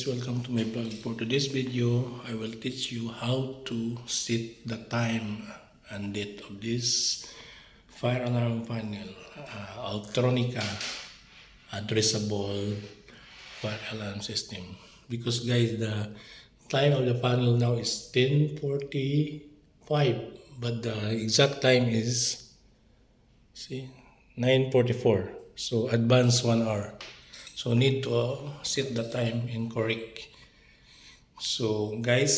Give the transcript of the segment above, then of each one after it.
guys, welcome to my blog. For today's video, I will teach you how to set the time and date of this fire alarm panel, Autronica addressable fire alarm system. Because guys, the time of the panel now is 10:45, but the exact time is 9:44. So advance 1 hour. So need to set the time in correct. So guys,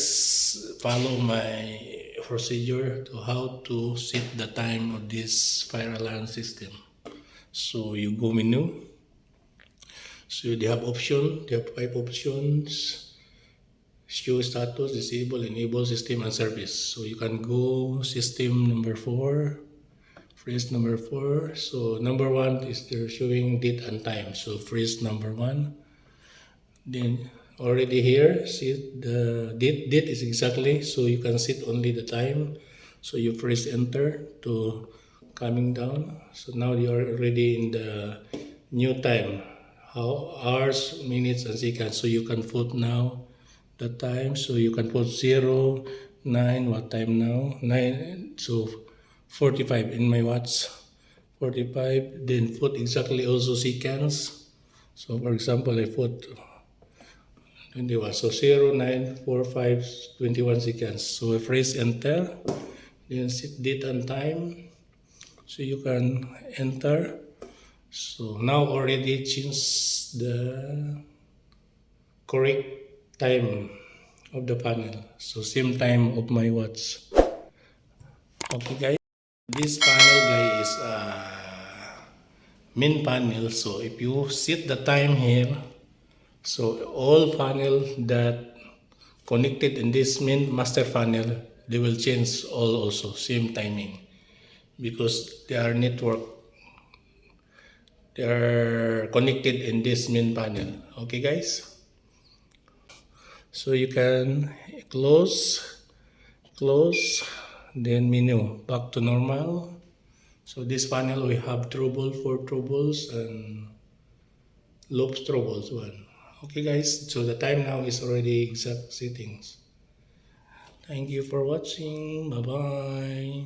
follow my procedure to how to set the time of this fire alarm system. So you go menu. So they have option. They have 5 options. Show status, disable, enable, system and service. So you can go system number 4. Phrase number 4. So number 1 is they're showing date and time. So phrase number 1. Then already here, see the date is exactly, so you can set only the time. So you press enter to coming down. So now you are already in the new time. Hours, minutes and seconds. So you can put now the time. So you can put 0, 9, what time now? 9, so 45 in my watch. 45, then put exactly also seconds. So for example, I put 21. So 0, 9, 4, 5, 21 seconds. So I press enter. Then set date and time. So you can enter. So now already changed the correct time of the panel. So same time of my watch. Okay guys. This panel guys is a main panel. So if you set the time here, so all panel that connected in this main master panel, they will change all also same timing because they are connected in this main panel. Okay guys, so you can close, then menu back to normal. So this panel we have trouble, 4 troubles and loops troubles 1. Okay guys, so the time now is already exact settings. Thank you for watching. Bye bye.